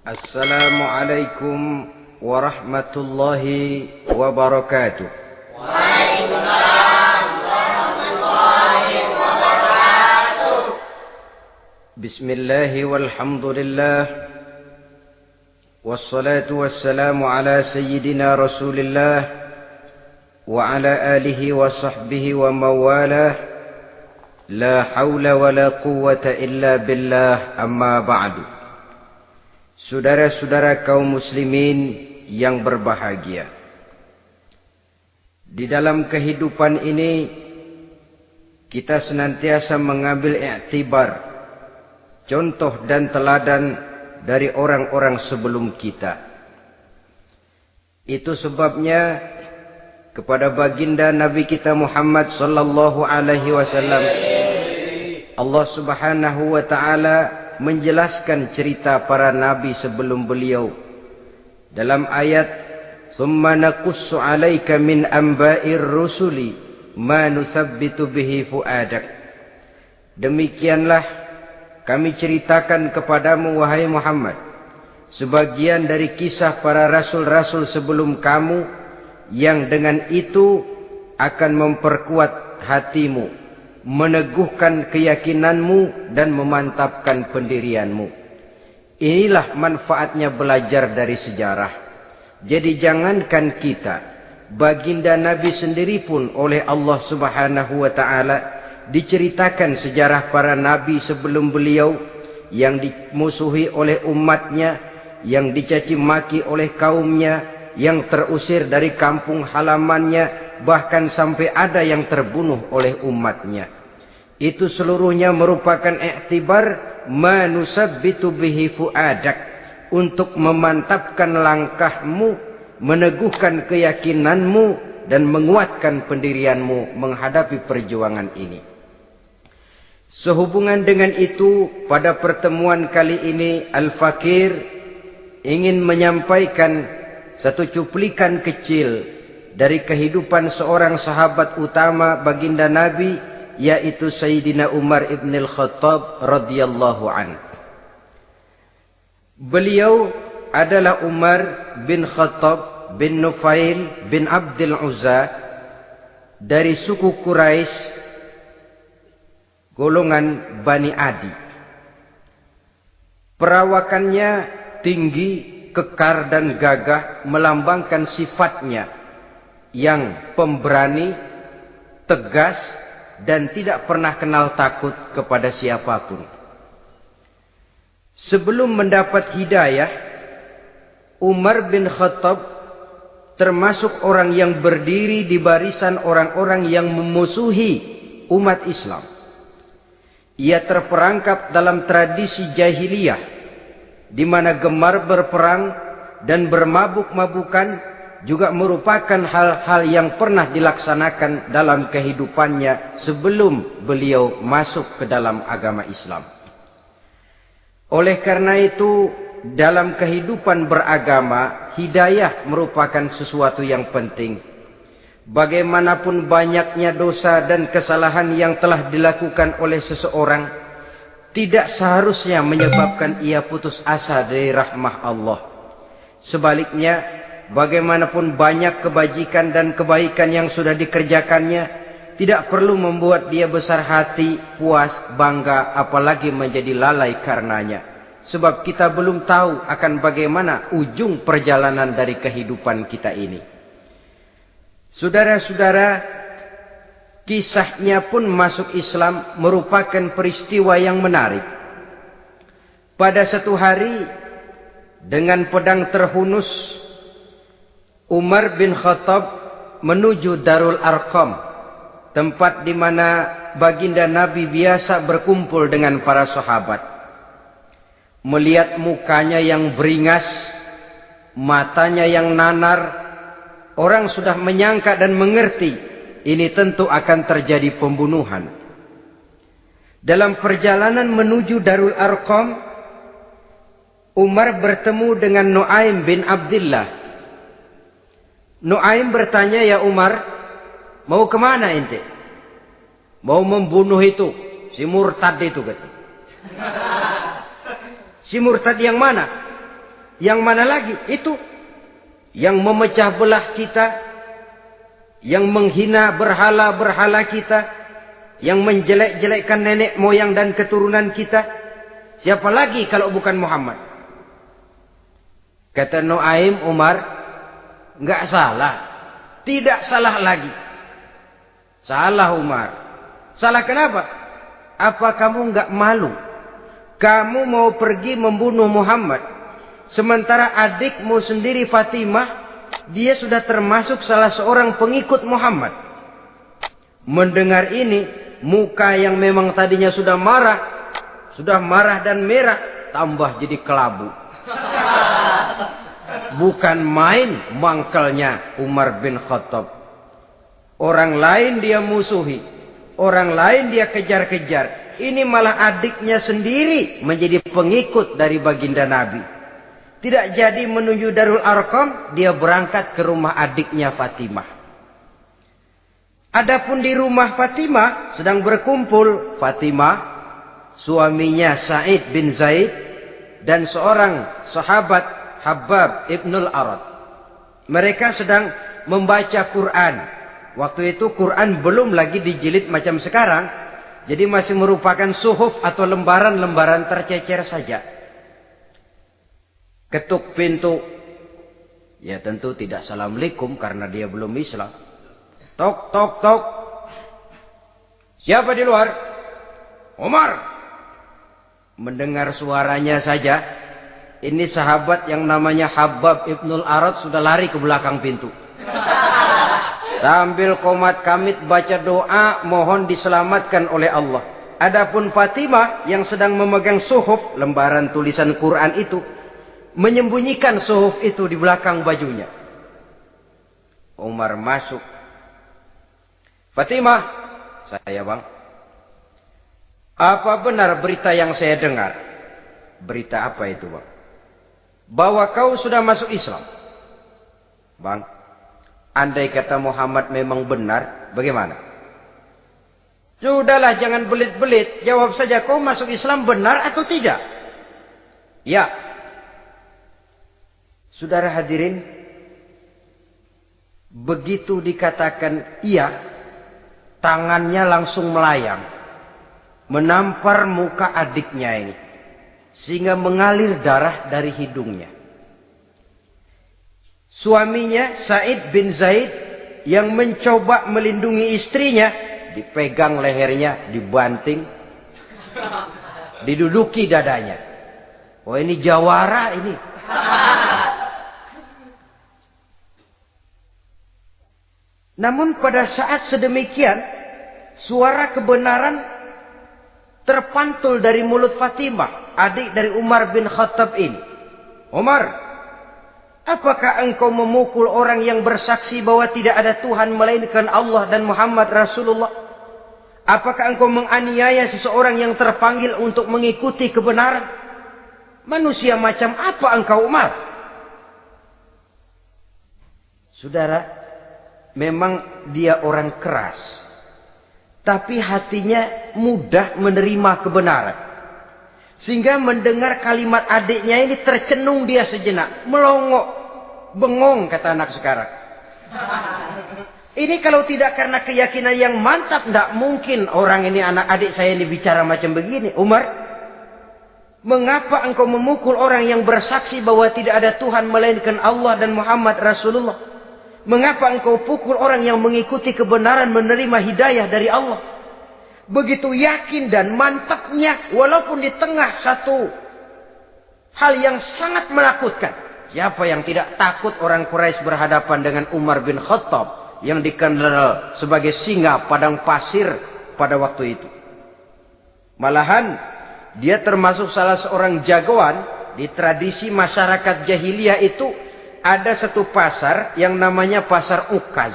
Assalamualaikum warahmatullahi wabarakatuh. Waalaikumsalam warahmatullahi wabarakatuh. Bismillahi walhamdulillah. Wassalatu wassalamu ala sayyidina Rasulillah wa ala alihi wa sahbihi wa mawalah. La hawla wa la quwwata illa billah, amma ba'du. Saudara-saudara kaum muslimin yang berbahagia, di dalam kehidupan ini kita senantiasa mengambil iktibar, contoh dan teladan dari orang-orang sebelum kita. Itu sebabnya kepada baginda Nabi kita Muhammad sallallahu alaihi wasallam Allah Subhanahu wa taala menjelaskan cerita para nabi sebelum beliau dalam ayat "Tsumma naqussu 'alaika min amba'ir rusuli ma nusabbitu bihi fu'adak." Demikianlah kami ceritakan kepadamu wahai Muhammad sebagian dari kisah para rasul-rasul sebelum kamu yang dengan itu akan memperkuat hatimu, meneguhkan keyakinanmu dan memantapkan pendirianmu. Inilah manfaatnya belajar dari sejarah. Jadi jangankan kita, baginda Nabi sendiri pun oleh Allah Subhanahu wa taala diceritakan sejarah para nabi sebelum beliau yang dimusuhi oleh umatnya, yang dicaci maki oleh kaumnya, yang terusir dari kampung halamannya, bahkan sampai ada yang terbunuh oleh umatnya. Itu seluruhnya merupakan iktibar manusabbitu bihi fuadak, untuk memantapkan langkahmu, meneguhkan keyakinanmu dan menguatkan pendirianmu menghadapi perjuangan ini. Sehubungan dengan itu, pada pertemuan kali ini Al-Fakir ingin menyampaikan satu cuplikan kecil dari kehidupan seorang sahabat utama baginda Nabi, yaitu Sayyidina Umar ibn al-Khattab radhiyallahu anhu. Beliau adalah Umar bin Khattab bin Nufail bin Abdul Uzza dari suku Quraisy golongan Bani Adi. Perawakannya tinggi, kekar dan gagah, melambangkan sifatnya yang pemberani, tegas, dan tidak pernah kenal takut kepada siapapun. Sebelum mendapat hidayah, Umar bin Khattab termasuk orang yang berdiri di barisan orang-orang yang memusuhi umat Islam. Ia terperangkap dalam tradisi jahiliyah, di mana gemar berperang dan bermabuk-mabukan juga merupakan hal-hal yang pernah dilaksanakan dalam kehidupannya sebelum beliau masuk ke dalam agama Islam. Oleh karena itu, dalam kehidupan beragama, hidayah merupakan sesuatu yang penting. Bagaimanapun banyaknya dosa dan kesalahan yang telah dilakukan oleh seseorang, tidak seharusnya menyebabkan ia putus asa dari rahmah Allah. Sebaliknya, bagaimanapun banyak kebajikan dan kebaikan yang sudah dikerjakannya, tidak perlu membuat dia besar hati, puas, bangga, apalagi menjadi lalai karenanya. Sebab kita belum tahu akan bagaimana ujung perjalanan dari kehidupan kita ini. Saudara-saudara, kisahnya pun masuk Islam merupakan peristiwa yang menarik. Pada satu hari, dengan pedang terhunus, Umar bin Khattab menuju Darul Arqam, tempat di mana baginda Nabi biasa berkumpul dengan para sahabat. Melihat mukanya yang beringas, matanya yang nanar, orang sudah menyangka dan mengerti ini tentu akan terjadi pembunuhan. Dalam perjalanan menuju Darul Arqam, Umar bertemu dengan Nuaim bin Abdullah. Nuaim bertanya, "Ya Umar, mau kemana ente?" "Mau membunuh itu, si murtad itu," kata. "Si murtad yang mana?" Yang mana lagi? Itu yang memecah belah kita, yang menghina berhala-berhala kita, yang menjelek-jelekkan nenek moyang dan keturunan kita. Siapa lagi kalau bukan Muhammad? Kata Nuaim Umar, enggak salah. Tidak salah lagi. Salah Umar. Salah kenapa? Apa kamu enggak malu? Kamu mau pergi membunuh Muhammad, sementara adikmu sendiri Fatimah, dia sudah termasuk salah seorang pengikut Muhammad. Mendengar ini, muka yang memang tadinya sudah marah dan merah, tambah jadi kelabu. Bukan main mangkelnya Umar bin Khattab. Orang lain dia musuhi, orang lain dia kejar-kejar. Ini malah adiknya sendiri menjadi pengikut dari baginda Nabi. Tidak jadi menuju Darul Arqam, dia berangkat ke rumah adiknya Fatimah. Adapun di rumah Fatimah sedang berkumpul Fatimah, suaminya Sa'id bin Zaid, dan seorang sahabat Habbab ibnul Arad. Mereka sedang membaca Quran. Waktu itu Quran belum lagi dijilid macam sekarang. Jadi masih merupakan suhuf atau lembaran-lembaran tercecer saja. Ketuk pintu. Ya tentu tidak assalamualaikum karena dia belum Islam. Tok, tok, tok. Siapa di luar? Umar. Mendengar suaranya saja, ini sahabat yang namanya Habbab ibnul Arad sudah lari ke belakang pintu. Sambil komat kamit baca doa mohon diselamatkan oleh Allah. Adapun Fatimah yang sedang memegang suhuf, lembaran tulisan Quran itu, menyembunyikan suhuf itu di belakang bajunya. Umar masuk. Fatimah, saya bang. Apa benar berita yang saya dengar? Berita apa itu bang? Bahwa kau sudah masuk Islam. Bang. Andai kata Muhammad memang benar, bagaimana? Sudahlah, jangan belit-belit. Jawab saja, kau masuk Islam benar atau tidak? Ya. Saudara hadirin, begitu dikatakan iya, tangannya langsung melayang, menampar muka adiknya ini, sehingga mengalir darah dari hidungnya. Suaminya Sa'id bin Zaid yang mencoba melindungi istrinya, dipegang lehernya, dibanting, diduduki dadanya. Oh ini jawara ini. Namun pada saat sedemikian, suara kebenaran terpantul dari mulut Fatimah, adik dari Umar bin Khattab ini. Umar, apakah engkau memukul orang yang bersaksi bahwa tidak ada Tuhan melainkan Allah dan Muhammad Rasulullah? Apakah engkau menganiaya seseorang yang terpanggil untuk mengikuti kebenaran? Manusia macam apa engkau, Umar? Saudara, memang dia orang keras, tapi hatinya mudah menerima kebenaran. Sehingga mendengar kalimat adiknya ini tercenung dia sejenak. Melongo, bengong kata anak sekarang. Ini kalau tidak karena keyakinan yang mantap, tidak mungkin orang ini, anak adik saya ini bicara macam begini. Umar, mengapa engkau memukul orang yang bersaksi bahwa tidak ada Tuhan melainkan Allah dan Muhammad Rasulullah? Mengapa engkau pukul orang yang mengikuti kebenaran, menerima hidayah dari Allah? Begitu yakin dan mantapnya, walaupun di tengah satu hal yang sangat menakutkan. Siapa yang tidak takut orang Quraisy berhadapan dengan Umar bin Khattab yang dikenal sebagai singa padang pasir pada waktu itu? Malahan dia termasuk salah seorang jagoan di tradisi masyarakat jahiliyah itu. Ada satu pasar yang namanya pasar Ukaz.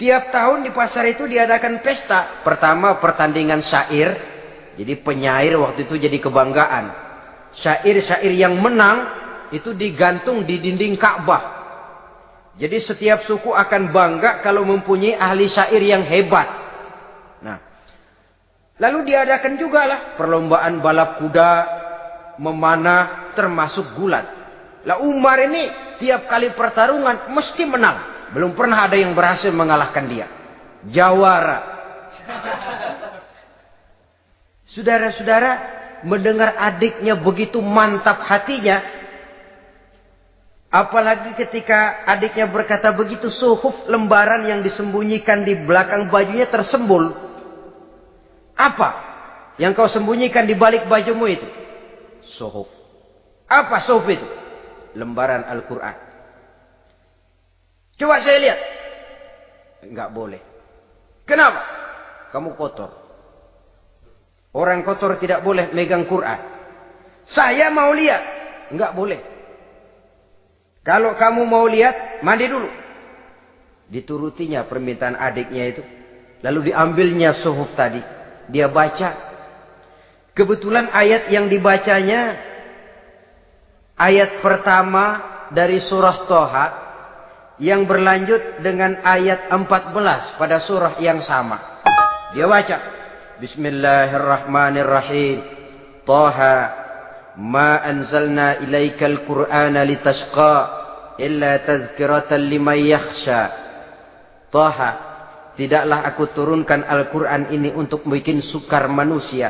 Tiap tahun di pasar itu diadakan pesta. Pertama pertandingan syair. Jadi penyair waktu itu jadi kebanggaan. Syair-syair yang menang itu digantung di dinding Ka'bah. Jadi setiap suku akan bangga kalau mempunyai ahli syair yang hebat. Nah, lalu diadakan juga lah perlombaan balap kuda, memanah, termasuk gulat. Lah Umar ini tiap kali pertarungan mesti menang. Belum pernah ada yang berhasil mengalahkan dia. Jawara. Saudara-saudara, mendengar adiknya begitu mantap hatinya. Apalagi ketika adiknya berkata begitu, suhuf, lembaran yang disembunyikan di belakang bajunya tersembul. Apa yang kau sembunyikan di balik bajumu itu? Suhuf. Apa suhuf itu? Lembaran Al-Quran. Coba saya lihat. Enggak boleh. Kenapa? Kamu kotor. Orang kotor tidak boleh megang Quran. Saya mau lihat. Enggak boleh. Kalau kamu mau lihat, mandi dulu. Diturutinya permintaan adiknya itu. Lalu diambilnya suhuf tadi. Dia baca. Kebetulan ayat yang dibacanya, ayat pertama dari surah Toha, yang berlanjut dengan ayat 14 pada surah yang sama. Dia baca. Bismillahirrahmanirrahim. Toha. Ma anzalna ilaikal Qur'ana litashqa illa tazkiratan liman yakhsha. Toha, tidaklah aku turunkan Al-Quran ini untuk bikin sukar manusia,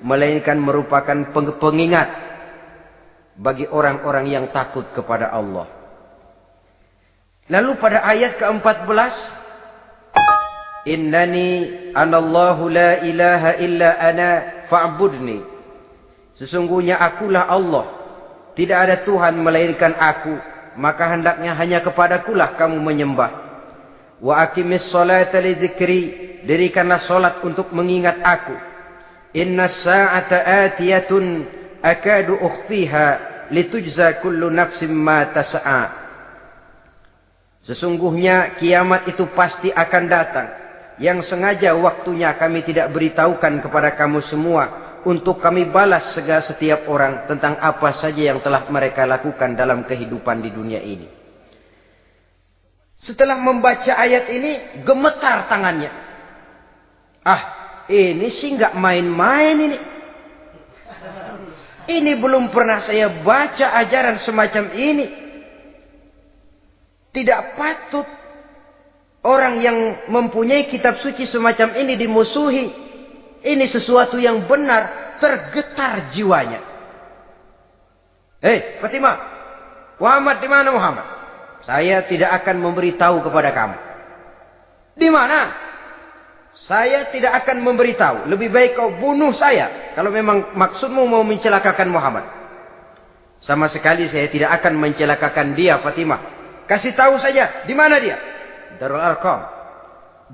melainkan merupakan pengingat bagi orang-orang yang takut kepada Allah. Lalu pada ayat ke-14, Innani anallahu la ilaha illa ana fa'budni. Sesungguhnya akulah Allah, tidak ada Tuhan melainkan aku, maka hendaknya hanya kepadakulah kamu menyembah. Wa aqimis sholata li dzikri, dirikanlah salat untuk mengingat aku. Innas sa'ata atiyatun akadu ukhfiha litujza kullu nafsin ma tas'a. Sesungguhnya kiamat itu pasti akan datang, yang sengaja waktunya kami tidak beritahukan kepada kamu semua, untuk kami balas setiap orang tentang apa saja yang telah mereka lakukan dalam kehidupan di dunia ini. Setelah membaca ayat ini, gemetar tangannya. Ah, ini sih nggak main-main ini. Ini belum pernah saya baca ajaran semacam ini. Tidak patut orang yang mempunyai kitab suci semacam ini dimusuhi. Ini sesuatu yang benar, tergetar jiwanya. Hei, Fatimah, Muhammad di mana Muhammad? Saya tidak akan memberitahu kepada kamu. Di mana? Saya tidak akan memberitahu. Lebih baik kau bunuh saya kalau memang maksudmu mau mencelakakan Muhammad. Sama sekali saya tidak akan mencelakakan dia, Fatimah. Kasih tahu saja, di mana dia? Darul Arqam.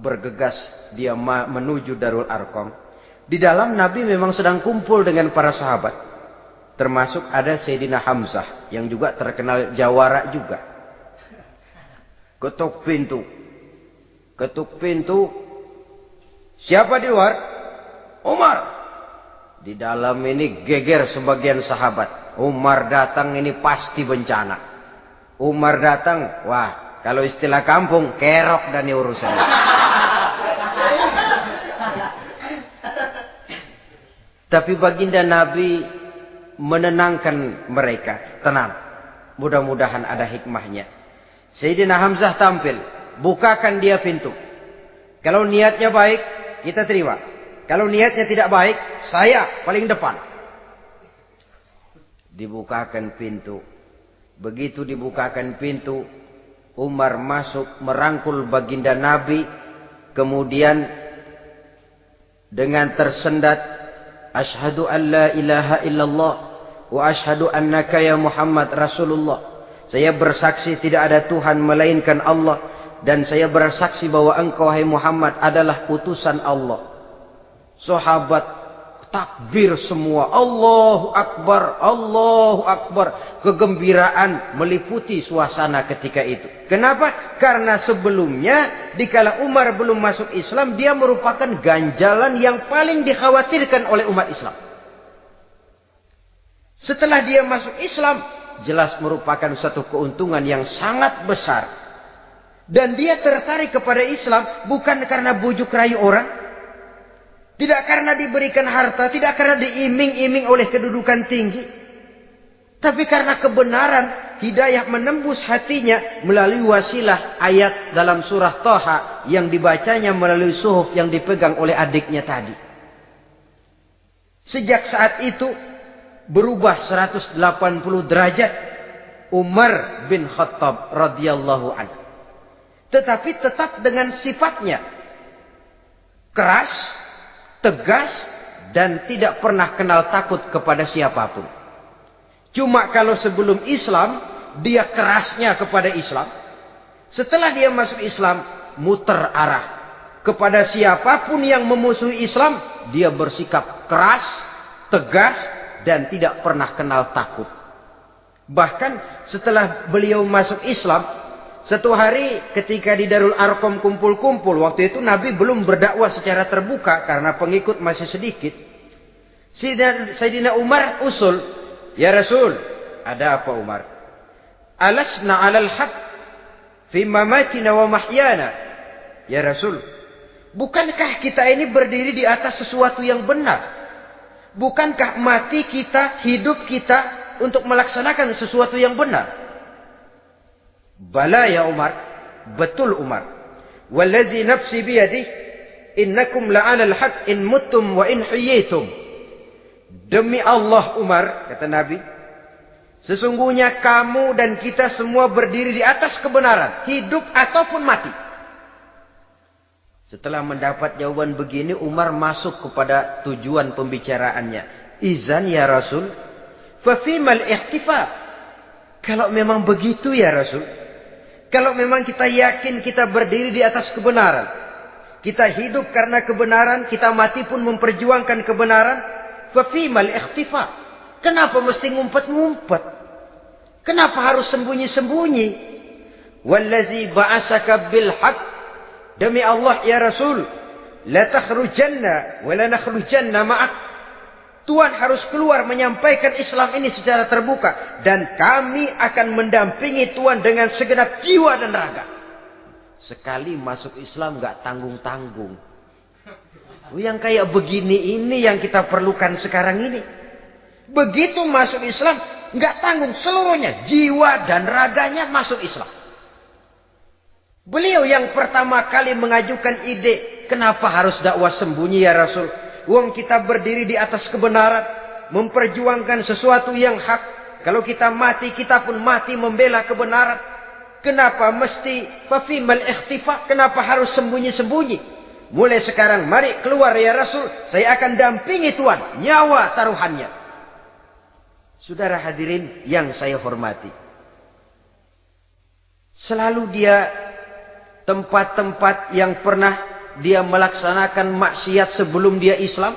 Bergegas dia menuju Darul Arqam. Di dalam Nabi memang sedang kumpul dengan para sahabat. Termasuk ada Sayyidina Hamzah yang juga terkenal jawara juga. Ketuk pintu. Ketuk pintu. Siapa di luar? Umar. Di dalam ini geger sebagian sahabat. Umar datang ini pasti bencana. Umar datang, wah, kalau istilah kampung, kerok dan urusan. Tapi baginda Nabi menenangkan mereka. Tenang. Mudah-mudahan ada hikmahnya. Sayyidina Hamzah tampil. Bukakan dia pintu. Kalau niatnya baik, kita terima. Kalau niatnya tidak baik, saya paling depan. Dibukakan pintu. Begitu dibukakan pintu, Umar masuk merangkul baginda Nabi. Kemudian dengan tersendat, Ashhadu an la ilaha illallah wa ashhadu annaka ya Muhammad Rasulullah. Saya bersaksi tidak ada Tuhan melainkan Allah, dan saya bersaksi bahwa engkau hai Muhammad adalah utusan Allah. Sahabat takbir semua. Allahu Akbar, Allahu Akbar. Kegembiraan meliputi suasana ketika itu. Kenapa? Karena sebelumnya dikala Umar belum masuk Islam, dia merupakan ganjalan yang paling dikhawatirkan oleh umat Islam. Setelah dia masuk Islam, jelas merupakan suatu keuntungan yang sangat besar. Dan dia tertarik kepada Islam bukan karena bujuk rayu orang, tidak karena diberikan harta, tidak karena diiming-iming oleh kedudukan tinggi, tapi karena kebenaran hidayah menembus hatinya melalui wasilah ayat dalam surah Thaha yang dibacanya melalui suhuf yang dipegang oleh adiknya tadi. Sejak saat itu berubah 180 derajat Umar bin Khattab radhiyallahu anhu. Tetapi tetap dengan sifatnya keras, tegas, dan tidak pernah kenal takut kepada siapapun. Cuma kalau sebelum Islam, dia kerasnya kepada Islam. Setelah dia masuk Islam, muter arah. Kepada siapapun yang memusuhi Islam, dia bersikap keras, tegas, dan tidak pernah kenal takut. Bahkan setelah beliau masuk Islam, satu hari ketika di Darul Arqam kumpul-kumpul, waktu itu Nabi belum berdakwah secara terbuka karena pengikut masih sedikit. Sayyidina Umar usul, "Ya Rasul, ada apa Umar? Alasna 'alal haq fi mamatina wa mahyana." Ya Rasul, bukankah kita ini berdiri di atas sesuatu yang benar? Bukankah mati kita, hidup kita untuk melaksanakan sesuatu yang benar? Bala ya Umar, betul Umar. Wallazi nafsi biyadihi innakum la'alal haq in muttum wa in hiyitum. Demi Allah Umar, kata Nabi, sesungguhnya kamu dan kita semua berdiri di atas kebenaran, hidup ataupun mati. Setelah mendapat jawaban begini, Umar masuk kepada tujuan pembicaraannya. Izan ya Rasul, fafimal ikhtifa. Kalau memang begitu ya Rasul, kalau memang kita yakin kita berdiri di atas kebenaran, kita hidup karena kebenaran, kita mati pun memperjuangkan kebenaran, fafimal ikhtifa. Kenapa mesti ngumpet-ngumpet? Kenapa harus sembunyi-sembunyi? Wallazi ba'asaka bil haq. Demi Allah ya Rasul, la takhrujanna wa la nakhrujanna ma'ak. Tuhan harus keluar menyampaikan Islam ini secara terbuka, dan kami akan mendampingi Tuhan dengan segenap jiwa dan raga. Sekali masuk Islam gak tanggung-tanggung. Yang kayak begini ini yang kita perlukan sekarang ini. Begitu masuk Islam, nggak tanggung seluruhnya, jiwa dan raganya masuk Islam. Beliau yang pertama kali mengajukan ide, kenapa harus dakwah sembunyi ya Rasul? Wong kita berdiri di atas kebenaran, memperjuangkan sesuatu yang hak. Kalau kita mati, kita pun mati membela kebenaran. Kenapa mesti fafimal ikhtifa? Kenapa harus sembunyi-sembunyi? Mulai sekarang mari keluar ya Rasul, saya akan dampingi Tuhan, nyawa taruhannya. Saudara hadirin yang saya hormati, selalu dia tempat-tempat yang pernah dia melaksanakan maksiat sebelum dia Islam,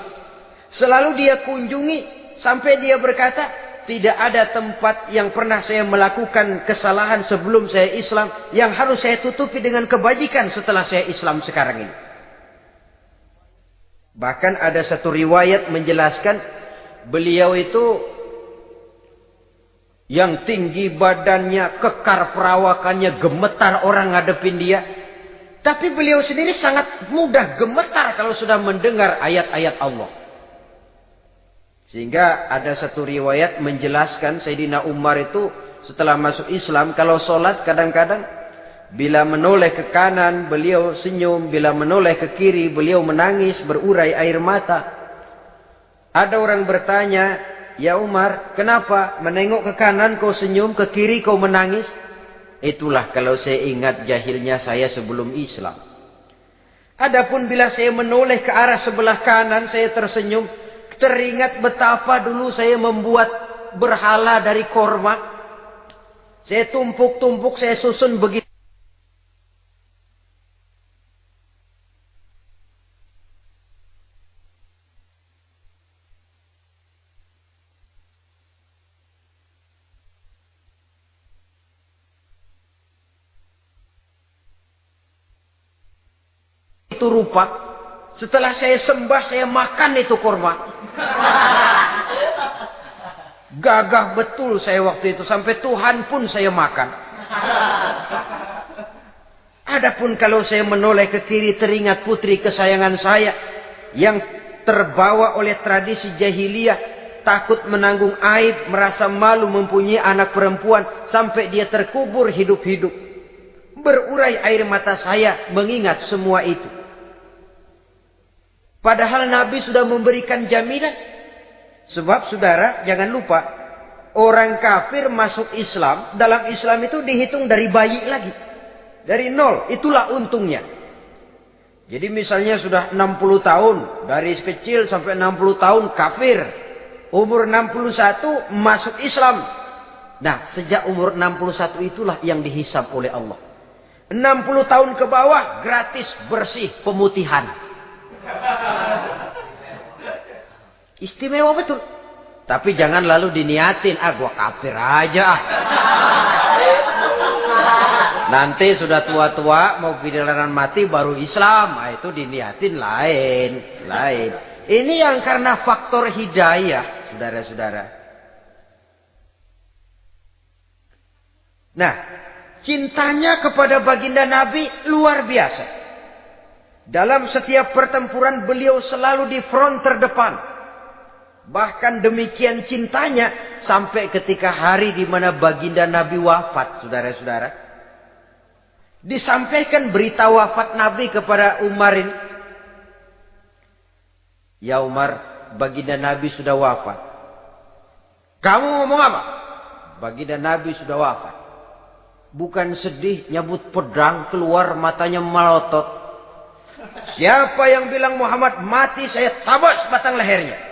selalu dia kunjungi sampai dia berkata, tidak ada tempat yang pernah saya melakukan kesalahan sebelum saya Islam yang harus saya tutupi dengan kebajikan setelah saya Islam sekarang ini. Bahkan ada satu riwayat menjelaskan beliau itu yang tinggi badannya, kekar perawakannya, gemetar orang ngadepin dia. Tapi beliau sendiri sangat mudah gemetar kalau sudah mendengar ayat-ayat Allah. Sehingga ada satu riwayat menjelaskan Sayyidina Umar itu setelah masuk Islam, kalau sholat kadang-kadang bila menoleh ke kanan, beliau senyum. Bila menoleh ke kiri, beliau menangis, berurai air mata. Ada orang bertanya, ya Umar, kenapa menengok ke kanan kau senyum, ke kiri kau menangis? Itulah kalau saya ingat jahilnya saya sebelum Islam. Adapun bila saya menoleh ke arah sebelah kanan, saya tersenyum. Teringat betapa dulu saya membuat berhala dari korma. Saya tumpuk-tumpuk, saya susun begitu. Itu rupa. Setelah saya sembah, saya makan itu kurma. Gagah betul saya waktu itu. Sampai Tuhan pun saya makan. Adapun kalau saya menoleh ke kiri, teringat putri kesayangan saya yang terbawa oleh tradisi jahiliyah. takut menanggung aib, merasa malu mempunyai anak perempuan, sampai dia terkubur hidup-hidup. Berurai air mata saya mengingat semua itu. Padahal Nabi sudah memberikan jaminan. Sebab saudara, jangan lupa, orang kafir masuk Islam, dalam Islam itu dihitung dari bayi lagi. Dari nol, itulah untungnya. Jadi misalnya sudah 60 tahun, dari kecil sampai 60 tahun kafir. Umur 61 masuk Islam. Nah, sejak umur 61 itulah yang dihisab oleh Allah. 60 tahun ke bawah, gratis, bersih, pemutihan. Istimewa betul. Tapi jangan lalu diniatin, gua kafir aja. Nanti sudah tua-tua, mau giliran mati baru Islam. Nah, itu diniatin lain. Ini yang karena faktor hidayah, saudara-saudara. Nah, cintanya kepada baginda Nabi luar biasa. Dalam setiap pertempuran beliau selalu di front terdepan. Bahkan demikian cintanya sampai ketika hari di mana baginda Nabi wafat, saudara-saudara. Disampaikan berita wafat Nabi kepada Umar ini. Ya Umar, baginda Nabi sudah wafat. Kamu ngomong apa? Baginda Nabi sudah wafat. Bukan sedih, nyabut pedang, keluar matanya melotot. Siapa yang bilang Muhammad mati, saya tabas batang lehernya.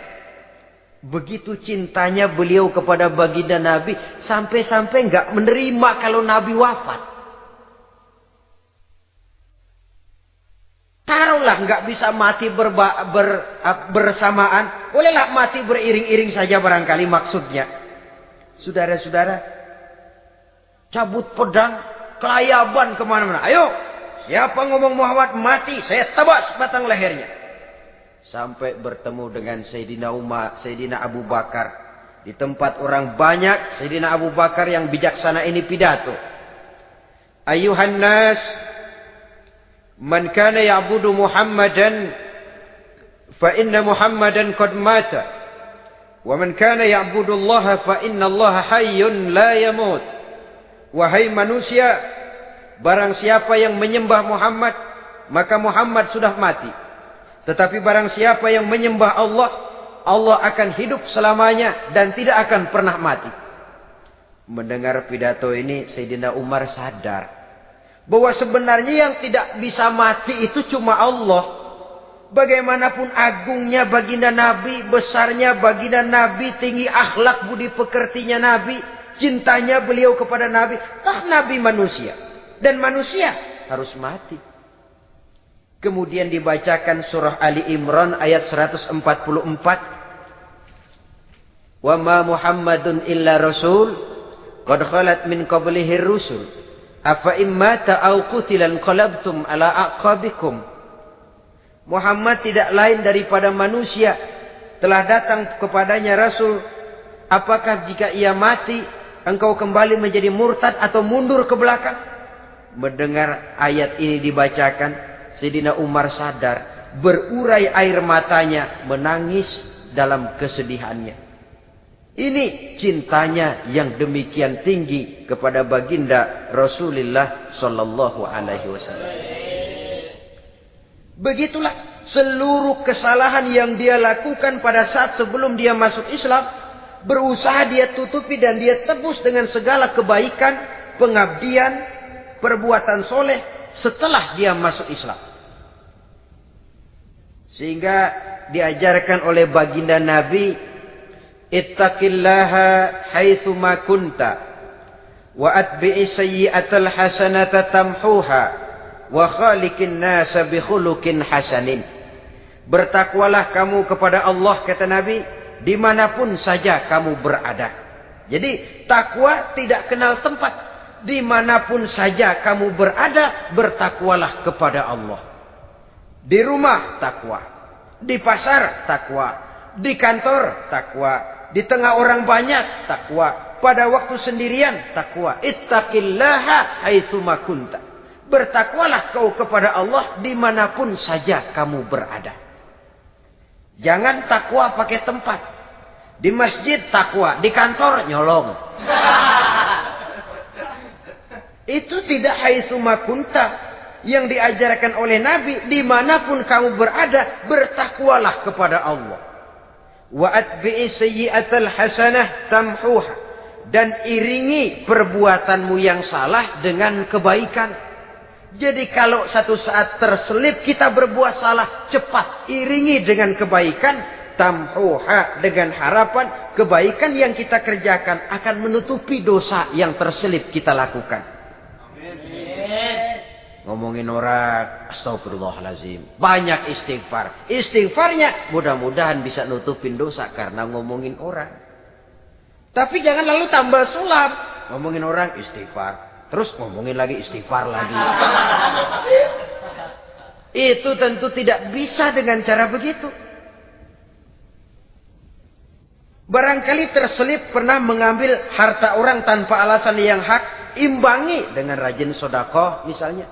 Begitu cintanya beliau kepada baginda Nabi, sampai-sampai nggak menerima kalau Nabi wafat. Taruhlah nggak bisa mati bersamaan, bolehlah mati beriring-iring saja barangkali maksudnya. Saudara-saudara, cabut pedang, kelayaban kemana-mana. Ayo, siapa ngomong Muhammad mati, saya tabas batang lehernya. Sampai bertemu dengan Sayyidina Umar, Sayyidina Abu Bakar. Di tempat orang banyak, Sayyidina Abu Bakar yang bijaksana ini pidato. Ayuhan nas, man kana ya'budu Muhammadan, fa inna Muhammadan qad mata. Wa man kana ya'budu Allah, fa inna Allah hayyun la yamut. Wahai manusia, barang siapa yang menyembah Muhammad, maka Muhammad sudah mati. Tetapi barang siapa yang menyembah Allah, Allah akan hidup selamanya dan tidak akan pernah mati. Mendengar pidato ini, Sayyidina Umar sadar bahwa sebenarnya yang tidak bisa mati itu cuma Allah. Bagaimanapun agungnya baginda Nabi, besarnya baginda Nabi, tinggi akhlak budi pekertinya Nabi, cintanya beliau kepada Nabi, Nabi manusia. Dan manusia harus mati. Kemudian dibacakan surah Ali Imran ayat 144. Wa ma Muhammadun illa rasul qad khalat min qablihi rusul afa immata aw qutilan qalabtum ala aqabikum. Muhammad tidak lain daripada manusia, telah datang kepadanya rasul. Apakah jika ia mati engkau kembali menjadi murtad atau mundur ke belakang? Mendengar ayat ini dibacakan, Sayyidina Umar sadar, berurai air matanya, menangis dalam kesedihannya. Ini cintanya yang demikian tinggi kepada baginda Rasulullah sallallahu alaihi wasallam. Begitulah seluruh kesalahan yang dia lakukan pada saat sebelum dia masuk Islam, berusaha dia tutupi dan dia tebus dengan segala kebaikan, pengabdian, perbuatan soleh setelah dia masuk Islam. Sehingga diajarkan oleh baginda Nabi, ittaqillaha haitsu ma kunta wa atbi'i sayyi'atal hasanata tamhuha wa khaliqin nasa bi khuluqin hasanin. Bertakwalah kamu kepada Allah, kata Nabi, dimanapun saja kamu berada. Jadi takwa tidak kenal tempat. Dimanapun saja kamu berada, bertakwalah kepada Allah. Di rumah takwa, di pasar takwa, di kantor takwa, di tengah orang banyak takwa, pada waktu sendirian takwa. Ittaqillaha haitsu ma kunta. Bertakwalah kau kepada Allah dimanapun saja kamu berada. Jangan takwa pakai tempat. Di masjid takwa, di kantor nyolong. Itu tidak haitsu makunta. Yang diajarkan oleh Nabi, dimanapun kamu berada, bertakwalah kepada Allah. Wa atbi'i sayyi'atal hasanah tamhuha. Dan iringi perbuatanmu yang salah dengan kebaikan. Jadi kalau satu saat terselip kita berbuat salah, cepat iringi dengan kebaikan. Tamhuha, dengan harapan kebaikan yang kita kerjakan akan menutupi dosa yang terselip kita lakukan. Ngomongin orang, astagfirullahalazim. Banyak istighfar. Istighfarnya mudah-mudahan bisa nutupin dosa karena ngomongin orang. Tapi jangan lalu tambah sulap. Ngomongin orang istighfar. Terus ngomongin lagi istighfar lagi. Itu tentu tidak bisa dengan cara begitu. Barangkali terselip pernah mengambil harta orang tanpa alasan yang hak. Imbangi dengan rajin sedekah misalnya.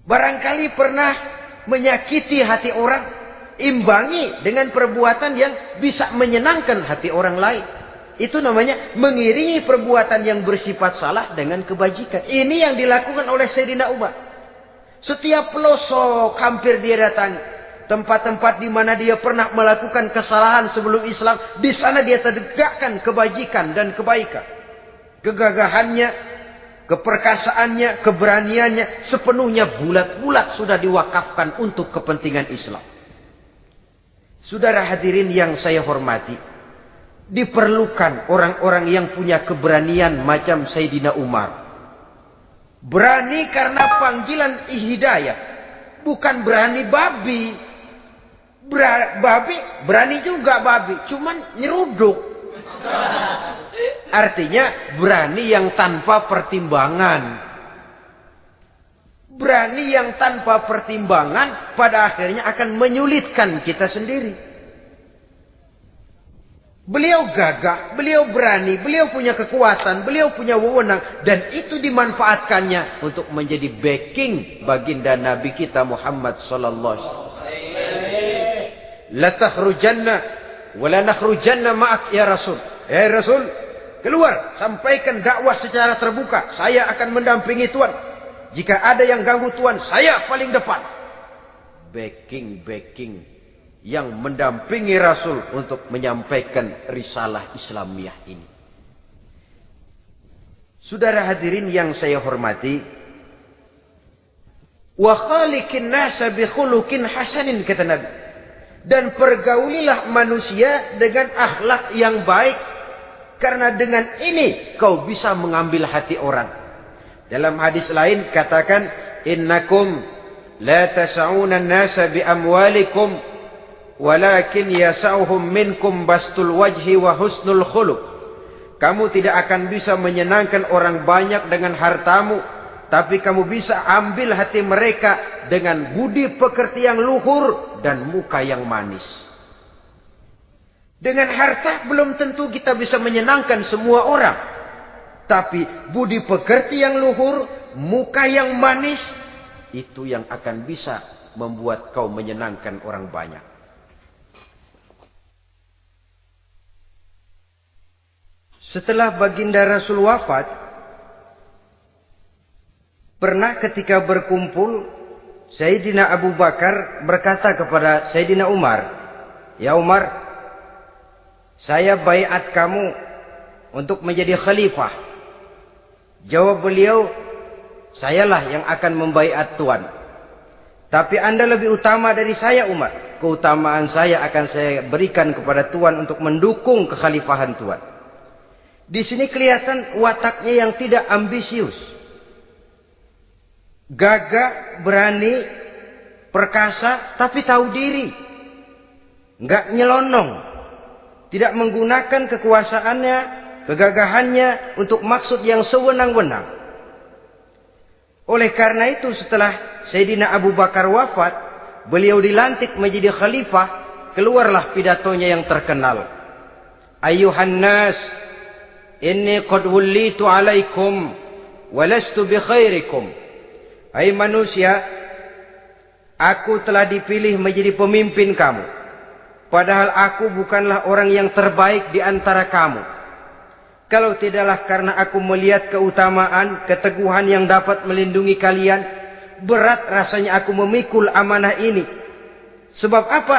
Barangkali pernah menyakiti hati orang, imbangi dengan perbuatan yang bisa menyenangkan hati orang lain. Itu namanya mengiringi perbuatan yang bersifat salah dengan kebajikan. Ini yang dilakukan oleh Sayyidina Umar. Setiap pelosok hampir dia datangi. Tempat-tempat di mana dia pernah melakukan kesalahan sebelum Islam, di sana dia tegakkan kebajikan dan kebaikan. Kegagahannya, keperkasaannya, keberaniannya sepenuhnya bulat-bulat sudah diwakafkan untuk kepentingan Islam. Saudara hadirin yang saya hormati, diperlukan orang-orang yang punya keberanian macam Sayyidina Umar. Berani karena panggilan hidayah, bukan berani babi. Babi berani juga babi, cuman nyeruduk. Artinya berani yang tanpa pertimbangan. Berani yang tanpa pertimbangan pada akhirnya akan menyulitkan kita sendiri. Beliau gagah, beliau berani, beliau punya kekuatan, beliau punya wewenang. Dan itu dimanfaatkannya untuk menjadi backing baginda Nabi kita Muhammad sallallahu alaihi wasallam. La takhrujanna wa la nakhrujanna ma'ak ya Rasul. Ya Rasul, keluar, sampaikan dakwah secara terbuka. Saya akan mendampingi Tuhan. Jika ada yang ganggu Tuhan, saya paling depan. Backing yang mendampingi Rasul untuk menyampaikan risalah Islamiyah ini. Saudara hadirin yang saya hormati, wa khaliqin nasa bi khuluqin hasanin, kata Nabi. Dan pergaulilah manusia dengan akhlak yang baik. Karena dengan ini kau bisa mengambil hati orang. Dalam hadis lain katakan, innakum la tas'una an-nasa bi amwalikum walakin yas'uhum minkum bastul wajhi wa husnul khuluq. Kamu tidak akan bisa menyenangkan orang banyak dengan hartamu, tapi kamu bisa ambil hati mereka dengan budi pekerti yang luhur dan muka yang manis. Dengan harta belum tentu kita bisa menyenangkan semua orang. Tapi budi pekerti yang luhur, muka yang manis, itu yang akan bisa membuat kau menyenangkan orang banyak. Setelah baginda Rasul wafat, pernah ketika berkumpul, Sayyidina Abu Bakar berkata kepada Sayyidina Umar, "Ya Umar, saya baiat kamu untuk menjadi khalifah." Jawab beliau, "Sayalah yang akan membaiat Tuan. Tapi Anda lebih utama dari saya Umar. Keutamaan saya akan saya berikan kepada Tuan untuk mendukung kekhalifahan Tuan." Di sini kelihatan wataknya yang tidak ambisius. Gagah, berani, perkasa, tapi tahu diri. Enggak nyelonong. Tidak menggunakan kekuasaannya, kegagahannya untuk maksud yang sewenang-wenang. Oleh karena itu setelah Sayyidina Abu Bakar wafat, beliau dilantik menjadi khalifah, keluarlah pidatonya yang terkenal. Ayuhan nas, inni qad wullitu alaikum walastu bi khairikum. Hai manusia, aku telah dipilih menjadi pemimpin kamu. Padahal aku bukanlah orang yang terbaik di antara kamu. Kalau tidaklah karena aku melihat keutamaan, keteguhan yang dapat melindungi kalian, berat rasanya aku memikul amanah ini. Sebab apa?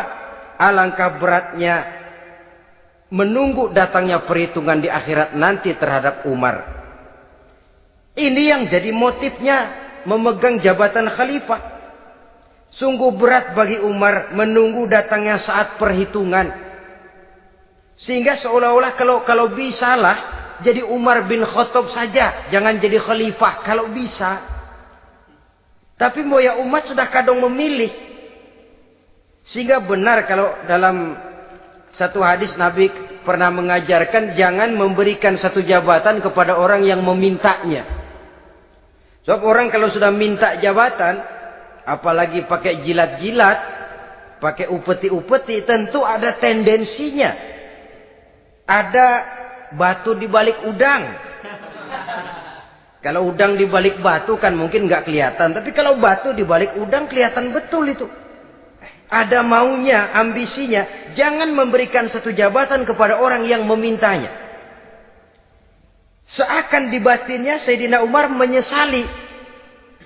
Alangkah beratnya menunggu datangnya perhitungan di akhirat nanti terhadap Umar. Ini yang jadi motifnya memegang jabatan khalifah. Sungguh berat bagi Umar menunggu datangnya saat perhitungan. Sehingga seolah-olah kalau bisalah jadi Umar bin Khattab saja, jangan jadi khalifah kalau bisa. Tapi moya umat sudah kadang memilih. Sehingga benar kalau dalam satu hadis Nabi pernah mengajarkan jangan memberikan satu jabatan kepada orang yang memintanya. Sebab orang kalau sudah minta jabatan, apalagi pakai jilat-jilat, pakai upeti-upeti, tentu ada tendensinya. Ada batu di balik udang. Kalau udang di balik batu kan mungkin nggak kelihatan. Tapi kalau batu di balik udang kelihatan betul itu. Ada maunya, ambisinya. Jangan memberikan satu jabatan kepada orang yang memintanya. Seakan di batinnya Sayyidina Umar menyesali.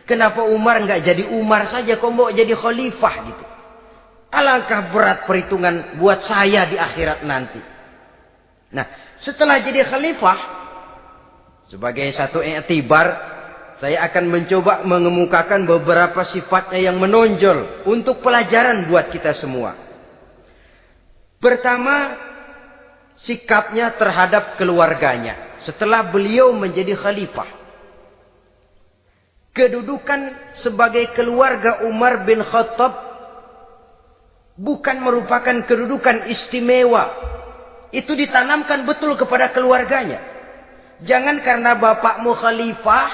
Kenapa Umar nggak jadi Umar saja, kok mau jadi khalifah gitu. Alangkah berat perhitungan buat saya di akhirat nanti. Nah, setelah jadi khalifah, sebagai satu i'tibar, saya akan mencoba mengemukakan beberapa sifatnya yang menonjol untuk pelajaran buat kita semua. Pertama, sikapnya terhadap keluarganya setelah beliau menjadi khalifah. Kedudukan sebagai keluarga Umar bin Khattab bukan merupakan kedudukan istimewa. Itu ditanamkan betul kepada keluarganya. Jangan karena bapakmu khalifah,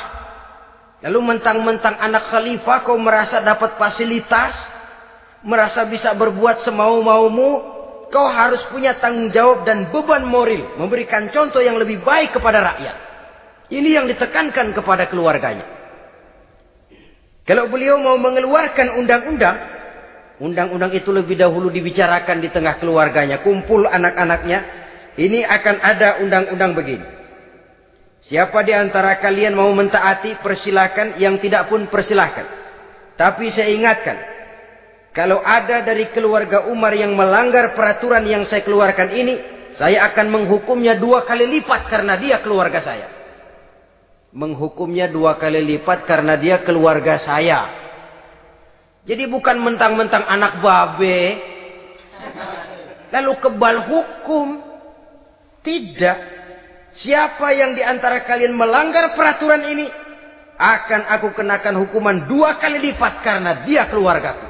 lalu mentang-mentang anak khalifah kau merasa dapat fasilitas, merasa bisa berbuat semau-maumu, kau harus punya tanggung jawab dan beban moral, memberikan contoh yang lebih baik kepada rakyat. Ini yang ditekankan kepada keluarganya. Kalau beliau mau mengeluarkan undang-undang, undang-undang itu lebih dahulu dibicarakan di tengah keluarganya, kumpul anak-anaknya, ini akan ada undang-undang begini. Siapa di antara kalian mau mentaati, persilakan, yang tidak pun persilakan. Tapi saya ingatkan, kalau ada dari keluarga Umar yang melanggar peraturan yang saya keluarkan ini, saya akan menghukumnya 2 kali lipat karena dia keluarga saya. Menghukumnya 2 kali lipat karena dia keluarga saya. Jadi bukan mentang-mentang anak babe, lalu kebal hukum. Tidak. Siapa yang di antara kalian melanggar peraturan ini, akan aku kenakan hukuman 2 kali lipat karena dia keluargaku.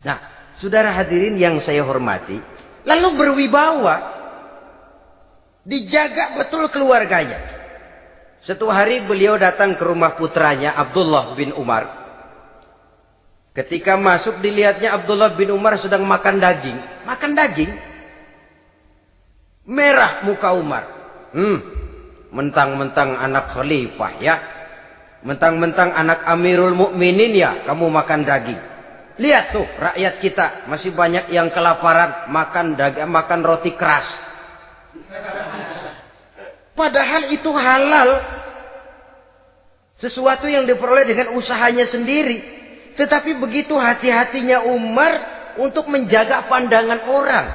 Nah, saudara hadirin yang saya hormati, lalu berwibawa, dijaga betul keluarganya. Suatu hari beliau datang ke rumah putranya Abdullah bin Umar. Ketika masuk dilihatnya Abdullah bin Umar sedang makan daging. Makan daging. Merah muka Umar. Mentang-mentang anak khalifah ya. Mentang-mentang anak Amirul Mukminin ya, kamu makan daging. Lihat tuh rakyat kita masih banyak yang kelaparan, makan daging, makan roti keras. Padahal itu halal. Sesuatu yang diperoleh dengan usahanya sendiri. Tetapi begitu hati-hatinya Umar untuk menjaga pandangan orang.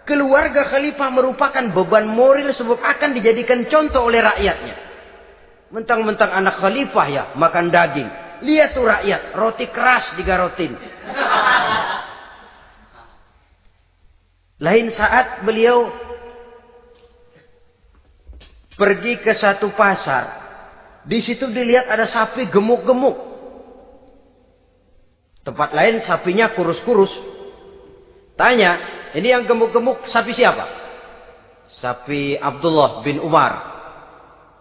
Keluarga khalifah merupakan beban moral sebab akan dijadikan contoh oleh rakyatnya. Mentang-mentang anak khalifah ya makan daging. Lihat tuh rakyat, roti keras digarotin. Lain saat beliau pergi ke satu pasar. Di situ dilihat ada sapi gemuk-gemuk. Tempat lain sapinya kurus-kurus. Tanya, ini yang gemuk-gemuk sapi siapa? Sapi Abdullah bin Umar.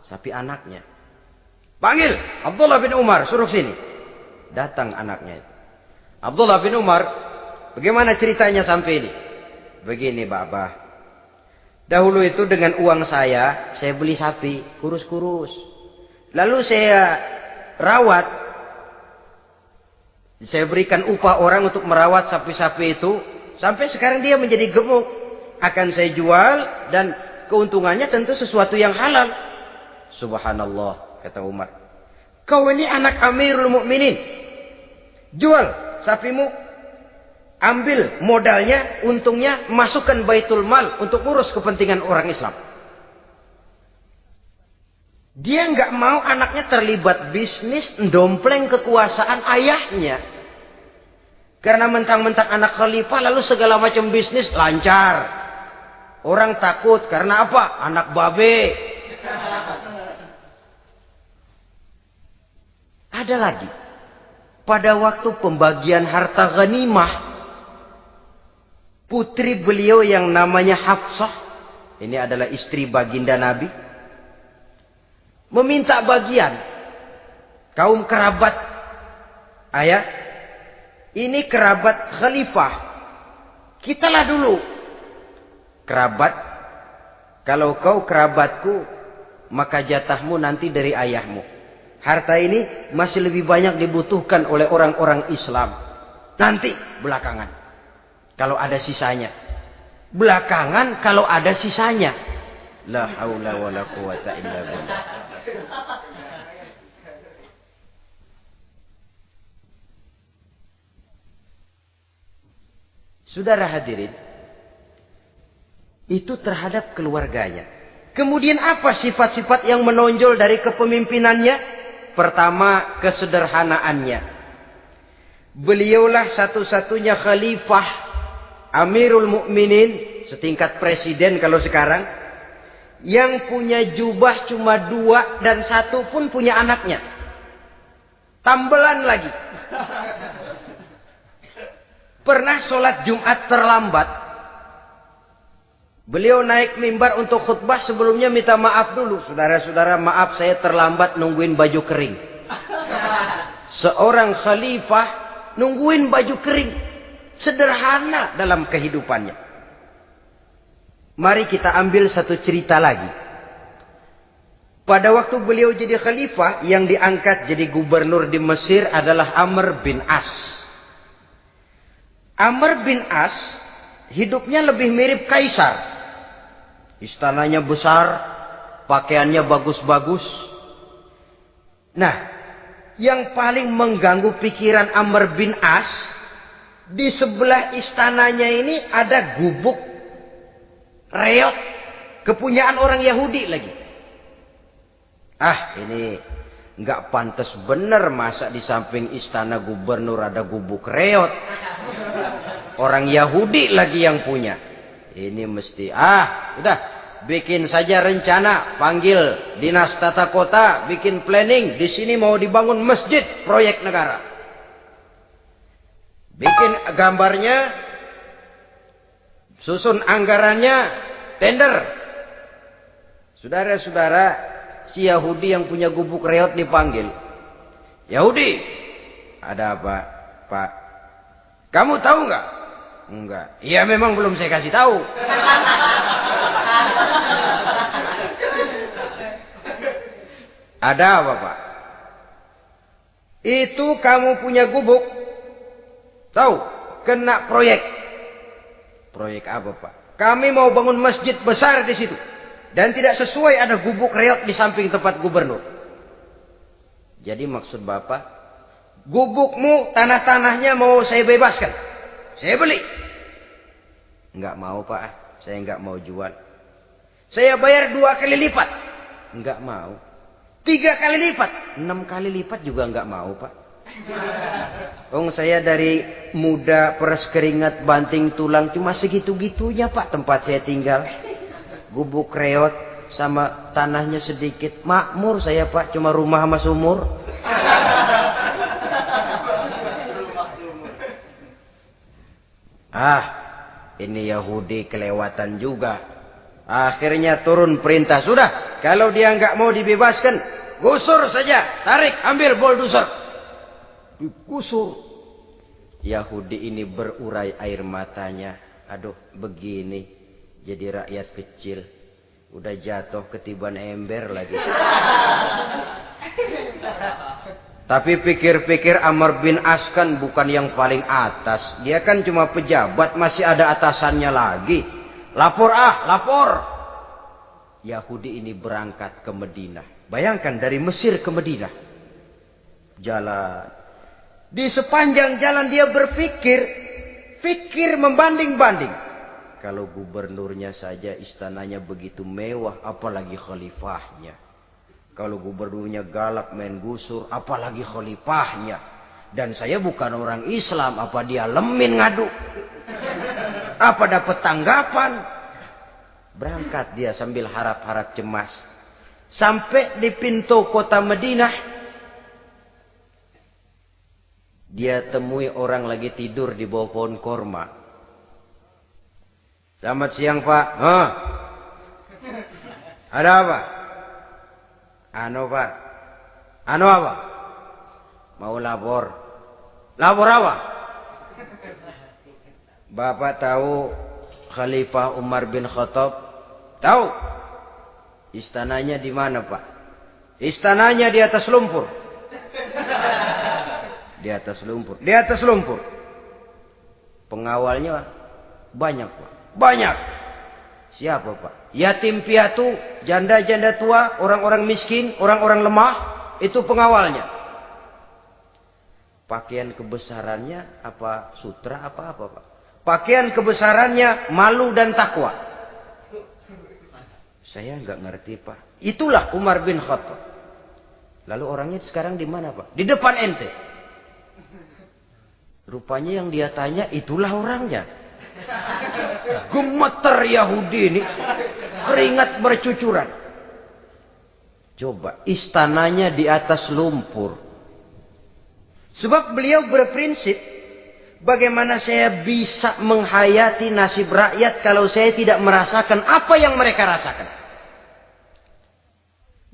Sapi anaknya. Panggil Abdullah bin Umar, suruh sini. Datang anaknya. Abdullah bin Umar, bagaimana ceritanya sampai ini? Begini, Bapak. Dahulu itu dengan uang saya beli sapi kurus-kurus. Lalu saya rawat. Saya berikan upah orang untuk merawat sapi-sapi itu. Sampai sekarang dia menjadi gemuk. Akan saya jual dan keuntungannya tentu sesuatu yang halal. Subhanallah, kata Umar. Kau ini anak Amirul Mukminin. Jual sapimu. Ambil modalnya, untungnya, masukkan Baitul Mal untuk urus kepentingan orang Islam. Dia nggak mau anaknya terlibat bisnis, ndompleng kekuasaan ayahnya. Karena mentang-mentang anak khalifah lalu segala macam bisnis lancar. Orang takut karena apa? Anak babe. Ada lagi. Pada waktu pembagian harta ghanimah, putri beliau yang namanya Hafsah, ini adalah istri baginda Nabi, meminta bagian. Kaum kerabat ayah, ini kerabat khalifah, kitalah dulu kerabat. Kalau kau kerabatku, maka jatahmu nanti dari ayahmu. Harta ini masih lebih banyak dibutuhkan oleh orang-orang Islam. Nanti belakangan, kalau ada sisanya. Belakangan kalau ada sisanya. La haula wala quwata illa billah. Saudara hadirin, itu terhadap keluarganya. Kemudian apa sifat-sifat yang menonjol dari kepemimpinannya? Pertama, kesederhanaannya. Beliaulah satu-satunya khalifah, Amirul Mukminin, setingkat presiden kalau sekarang, yang punya jubah cuma 2 dan 1 pun punya anaknya. Tambelan lagi. Pernah sholat Jumat terlambat. Beliau naik mimbar untuk khutbah, sebelumnya minta maaf dulu. Saudara-saudara, maaf saya terlambat nungguin baju kering. Seorang khalifah nungguin baju kering. Sederhana dalam kehidupannya. Mari kita ambil satu cerita lagi. Pada waktu beliau jadi khalifah, yang diangkat jadi gubernur di Mesir adalah Amr bin As. Amr bin As hidupnya lebih mirip kaisar. Istananya besar, pakaiannya bagus-bagus. Nah, yang paling mengganggu pikiran Amr bin As, di sebelah istananya ini ada gubuk reot, kepunyaan orang Yahudi lagi. Ah, ini nggak pantas bener, masa di samping istana gubernur ada gubuk reot. Orang Yahudi lagi yang punya. Ini mesti, udah, bikin saja rencana, panggil dinas tata kota, bikin planning, di sini mau dibangun masjid, proyek negara. Bikin gambarnya, susun anggarannya, tender. Saudara-saudara, si Yahudi yang punya gubuk reot dipanggil. Yahudi, ada apa, Pak? Kamu tahu nggak? Enggak. Iya, memang belum saya kasih tahu. Ada apa, Pak? Itu kamu punya gubuk. Tahu? Kena proyek. Proyek apa, Pak? Kami mau bangun masjid besar di situ. Dan tidak sesuai ada gubuk reot di samping tempat gubernur. Jadi maksud Bapak, gubukmu, tanah-tanahnya mau saya bebaskan. Saya beli. Enggak mau, Pak. Saya enggak mau jual. Saya bayar 2 kali lipat. Enggak mau. 3 kali lipat. 6 kali lipat juga enggak mau, Pak. Saya dari muda peres keringat banting tulang cuma segitu-gitunya, Pak, tempat saya tinggal. Gubuk reot sama tanahnya sedikit. Makmur saya, Pak, cuma rumah sama sumur. Ini Yahudi kelewatan juga. Akhirnya turun perintah, sudah, kalau dia nggak mau dibebaskan, gusur saja, tarik, ambil bulldozer. Digusur. Yahudi ini berurai air matanya. Aduh, begini jadi rakyat kecil, udah jatuh ketiban ember lagi. Tapi pikir-pikir Amr bin As kan bukan yang paling atas. Dia kan cuma pejabat, masih ada atasannya lagi. Lapor lapor. Yahudi ini berangkat ke Madinah. Bayangkan dari Mesir ke Madinah. Jalan. Di sepanjang jalan dia pikir membanding-banding. Kalau gubernurnya saja istananya begitu mewah, apalagi khalifahnya. Kalau gubernurnya galak main gusur, apalagi khalifahnya. Dan saya bukan orang Islam, apa dia lemin ngadu? Apa dapat tanggapan? Berangkat dia sambil harap-harap cemas. Sampai di pintu kota Madinah, dia temui orang lagi tidur di bawah pohon korma. Selamat siang, Pak. Ada apa? Pak. Apa? Mau lapor. Lapor apa? Bapak tahu Khalifah Umar bin Khattab? Tahu? Istananya di mana, Pak? Istananya di atas lumpur. Di atas lumpur. Di atas lumpur. Pengawalnya banyak, Pak. Banyak. Siapa, Pak? Yatim piatu, janda-janda tua, orang-orang miskin, orang-orang lemah, itu pengawalnya. Pakaian kebesarannya apa sutra apa, Pak? Pakaian kebesarannya malu dan takwa. Saya nggak ngerti, Pak. Itulah Umar bin Khattab. Lalu orangnya sekarang di mana, Pak? Di depan ente. Rupanya yang dia tanya itulah orangnya. Gemeter Yahudi ini. Keringat bercucuran. Coba, istananya di atas lumpur. Sebab beliau berprinsip, bagaimana saya bisa menghayati nasib rakyat kalau saya tidak merasakan apa yang mereka rasakan?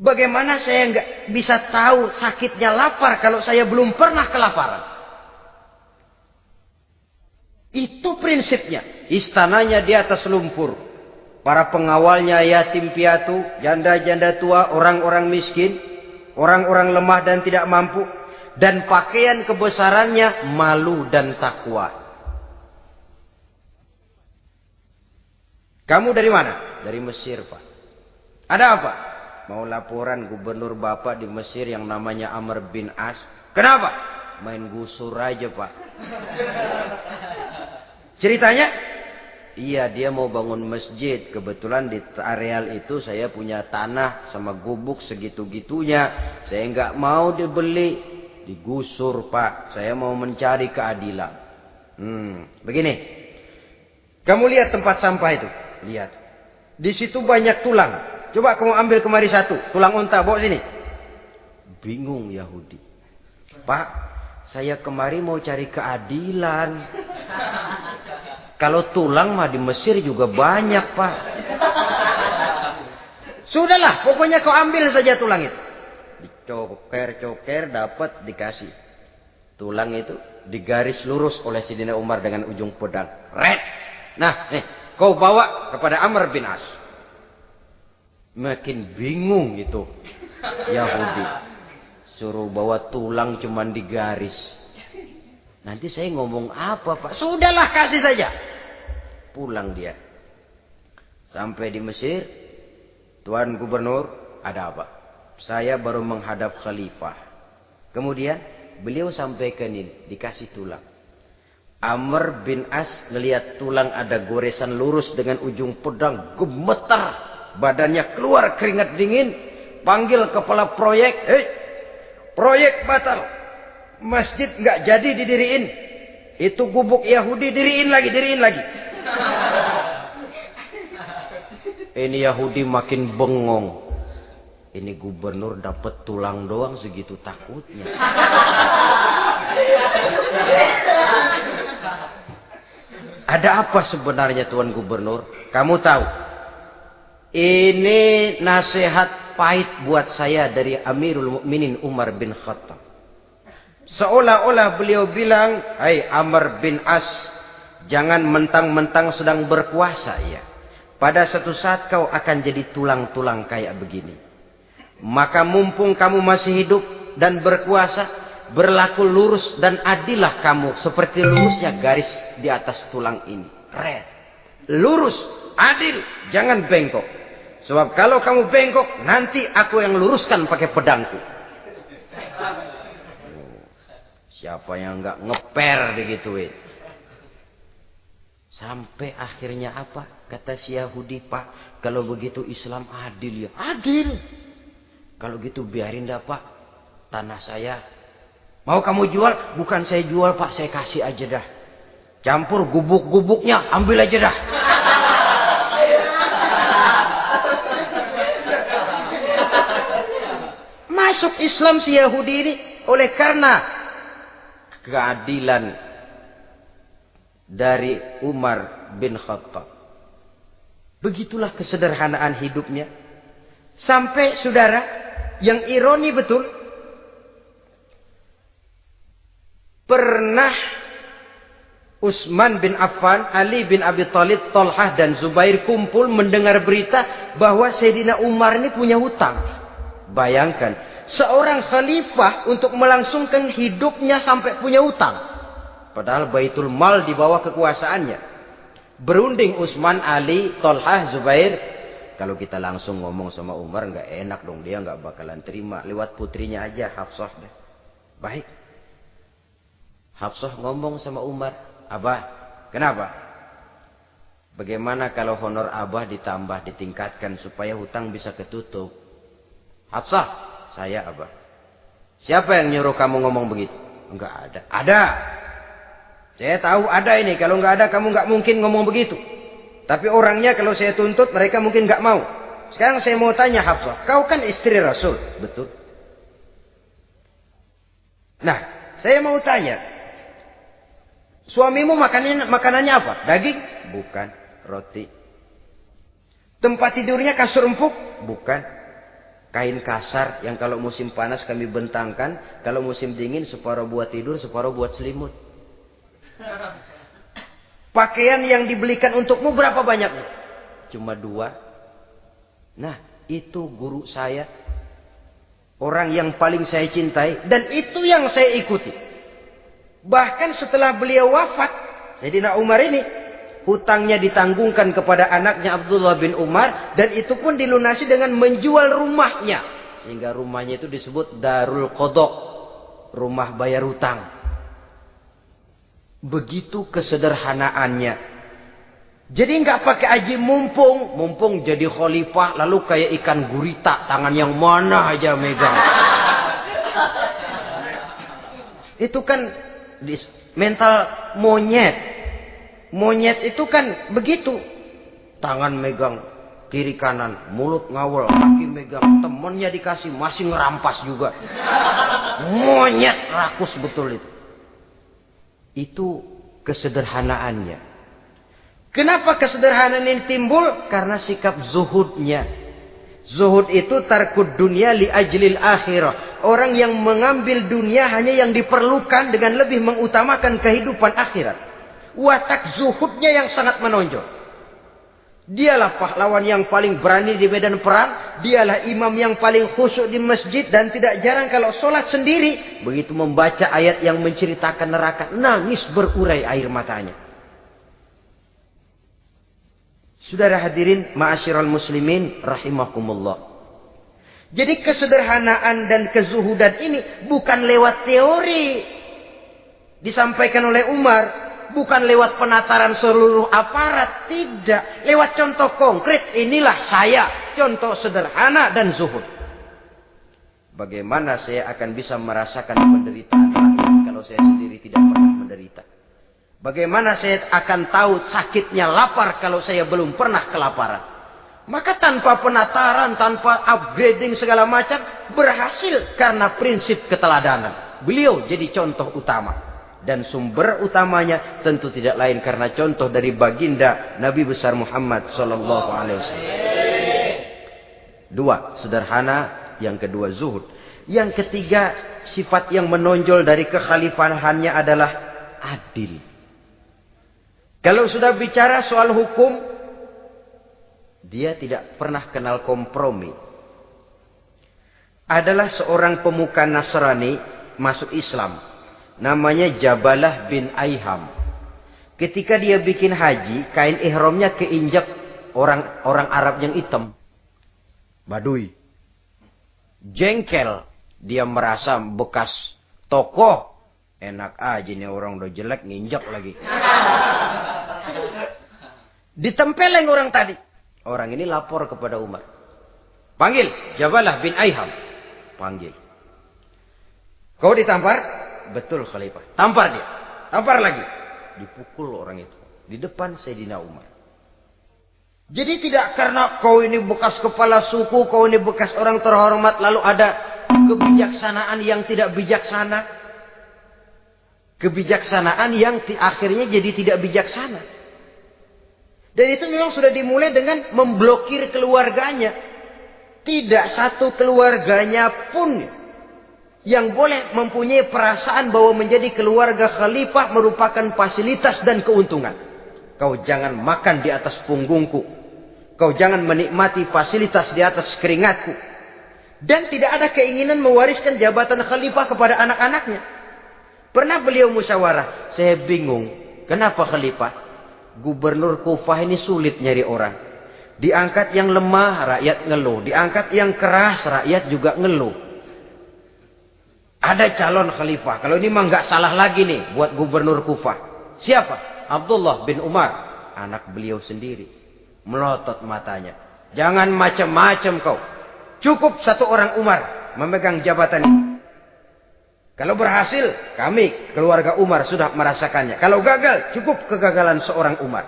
Bagaimana saya nggak bisa tahu sakitnya lapar kalau saya belum pernah kelaparan? Itu prinsipnya. Istananya di atas lumpur. Para pengawalnya yatim piatu, janda-janda tua, orang-orang miskin, orang-orang lemah dan tidak mampu. Dan pakaian kebesarannya malu dan takwa. Kamu dari mana? Dari Mesir, Pak. Ada apa? Mau laporan gubernur Bapak di Mesir yang namanya Amr bin As. Kenapa? Main gusur aja, Pak. Ceritanya? Iya, dia mau bangun masjid. Kebetulan di areal itu saya punya tanah sama gubuk segitu-gitunya. Saya nggak mau dibeli. Digusur, Pak. Saya mau mencari keadilan. Begini. Kamu lihat tempat sampah itu. Lihat. Di situ banyak tulang. Coba kamu ambil kemari satu. Tulang unta, bawa sini. Bingung Yahudi. Pak, saya kemari mau cari keadilan. Kalau tulang mah di Mesir juga banyak, Pak. Sudahlah, pokoknya kau ambil saja tulang itu. Dicoker-coker, dapat, dikasih. Tulang itu digaris lurus oleh Sidina Umar dengan ujung pedang. Red. Nah, nih, kau bawa kepada Amr bin As. Makin bingung itu Yahudi. Suruh bawa tulang cuman digaris. Nanti saya ngomong apa, Pak? Sudahlah, kasih saja. Pulang dia. Sampai di Mesir. Tuan Gubernur, ada apa? Saya baru menghadap khalifah. Kemudian beliau sampaikan ini. Dikasih tulang. Amr bin As ngelihat tulang ada goresan lurus dengan ujung pedang. Gemetar. Badannya keluar keringat dingin. Panggil kepala proyek. Proyek batal. Masjid nggak jadi didiriin. Itu gubuk Yahudi diriin lagi. Ini Yahudi makin bengong. Ini gubernur dapat tulang doang segitu takutnya. Ada apa sebenarnya Tuan Gubernur? Kamu tahu? Ini nasihat pahit buat saya dari Amirul Mukminin Umar bin Khattab. Seolah-olah beliau bilang, hai Amr bin As, jangan mentang-mentang sedang berkuasa ya. Pada suatu saat kau akan jadi tulang-tulang kayak begini. Maka mumpung kamu masih hidup dan berkuasa, berlaku lurus dan adillah kamu seperti lurusnya garis di atas tulang ini. Red. Lurus, adil, jangan bengkok. Sebab kalau kamu bengkok, nanti aku yang luruskan pakai pedangku. Siapa yang enggak ngeper digituin? Sampai akhirnya apa? Kata si Yahudi, Pak, kalau begitu Islam adil ya. Adil. Kalau gitu biarin dah, Pak. Tanah saya. Mau kamu jual? Bukan saya jual, Pak. Saya kasih aja dah. Campur gubuk-gubuknya. Ambil aja dah. Masuk Islam si Yahudi ini oleh karena keadilan dari Umar bin Khattab. Begitulah kesederhanaan hidupnya. Sampai saudara, yang ironi betul, pernah Utsman bin Affan, Ali bin Abi Thalib, Thalhah dan Zubair kumpul mendengar berita bahwa Sayyidina Umar ini punya hutang. Bayangkan, seorang khalifah untuk melangsungkan hidupnya sampai punya hutang. Padahal Baitul Mal di bawah kekuasaannya. Berunding Utsman, Ali, Thalhah, Zubair. Kalau kita langsung ngomong sama Umar nggak enak dong, dia nggak bakalan terima. Lewat putrinya aja, Hafsah deh. Baik. Hafsah ngomong sama Umar, Abah, kenapa? Bagaimana kalau honor Abah ditambah, ditingkatkan supaya hutang bisa ketutup? Hafsah, saya Abah. Siapa yang nyuruh kamu ngomong begitu? Enggak ada. Ada. Saya tahu ada ini. Kalau enggak ada kamu enggak mungkin ngomong begitu. Tapi orangnya kalau saya tuntut mereka mungkin enggak mau. Sekarang saya mau tanya Hafsah. Kau kan istri Rasul. Betul. Nah, saya mau tanya. Suamimu makanannya apa? Daging? Bukan. Roti. Tempat tidurnya kasur empuk? Bukan. Kain kasar yang kalau musim panas kami bentangkan. Kalau musim dingin separuh buat tidur, separuh buat selimut. Pakaian yang dibelikan untukmu berapa banyaknya? Cuma 2. Nah, itu guru saya. Orang yang paling saya cintai. Dan itu yang saya ikuti. Bahkan setelah beliau wafat, Sayyidina Umar ini, hutangnya ditanggungkan kepada anaknya Abdullah bin Umar. Dan itu pun dilunasi dengan menjual rumahnya. Sehingga rumahnya itu disebut Darul Qadha. Rumah bayar hutang. Begitu kesederhanaannya. Jadi nggak pakai aji mumpung jadi khalifah lalu kayak ikan gurita, tangan yang mana aja megang. Itu kan mental monyet. Monyet itu kan begitu. Tangan megang kiri kanan, mulut ngawal, kaki megang, temennya dikasih masih ngerampas juga. Monyet rakus betul itu. Itu kesederhanaannya. Kenapa kesederhanaan ini timbul? Karena sikap zuhudnya. Zuhud itu tarkud dunia li ajlil akhirah. Orang yang mengambil dunia hanya yang diperlukan dengan lebih mengutamakan kehidupan akhirat. Watak zuhudnya yang sangat menonjol. Dialah pahlawan yang paling berani di medan perang. Dialah imam yang paling khusyuk di masjid. Dan tidak jarang kalau sholat sendiri. Begitu membaca ayat yang menceritakan neraka. Nangis berurai air matanya. Saudara hadirin ma'asyiral muslimin rahimakumullah. Jadi kesederhanaan dan kezuhudan ini bukan lewat teori. Disampaikan oleh Umar. Bukan lewat penataran seluruh aparat. Tidak. Lewat contoh konkret. Inilah saya. Contoh sederhana dan zuhud. Bagaimana saya akan bisa merasakan penderitaan rakyat kalau saya sendiri tidak pernah menderita. Bagaimana saya akan tahu sakitnya lapar kalau saya belum pernah kelaparan. Maka tanpa penataran, tanpa upgrading segala macam. Berhasil karena prinsip keteladanan. Beliau jadi contoh utama. Dan sumber utamanya tentu tidak lain karena contoh dari baginda Nabi besar Muhammad sallallahu alaihi wasallam. 2, sederhana, yang kedua zuhud. Yang ketiga, sifat yang menonjol dari kekhalifahannya adalah adil. Kalau sudah bicara soal hukum, dia tidak pernah kenal kompromi. Adalah seorang pemuka Nasrani masuk Islam. Namanya Jabalah bin Aiham. Ketika dia bikin haji, kain ihramnya keinjak orang Arab yang hitam. Badui. Jengkel. Dia merasa bekas tokoh. Enak aja nih orang udah jelek nginjak lagi. Ditempeleng orang tadi. Orang ini lapor kepada Umar. Panggil Jabalah bin Aiham. Panggil. Kau ditampar? Betul Khalifah. Tampar dia. Tampar lagi. Dipukul orang itu. Di depan Sayyidina Umar. Jadi tidak karena kau ini bekas kepala suku. Kau ini bekas orang terhormat. Lalu ada kebijaksanaan yang tidak bijaksana. Kebijaksanaan yang akhirnya jadi tidak bijaksana. Dan itu memang sudah dimulai dengan memblokir keluarganya. Tidak satu keluarganya pun yang boleh mempunyai perasaan bahwa menjadi keluarga khalifah merupakan fasilitas dan keuntungan. Kau jangan makan di atas punggungku. Kau jangan menikmati fasilitas di atas keringatku. Dan tidak ada keinginan mewariskan jabatan khalifah kepada anak-anaknya. Pernah beliau musyawarah. Saya bingung. Kenapa khalifah? Gubernur Kufah ini sulit nyari orang. Diangkat yang lemah, rakyat ngeluh. Diangkat yang keras, rakyat juga ngeluh. Ada calon khalifah. Kalau ini mah nggak salah lagi nih buat gubernur Kufah. Siapa? Abdullah bin Umar. Anak beliau sendiri. Melotot matanya. Jangan macam-macam kau. Cukup satu orang Umar memegang jabatan ini. Kalau berhasil, kami keluarga Umar sudah merasakannya. Kalau gagal, cukup kegagalan seorang Umar.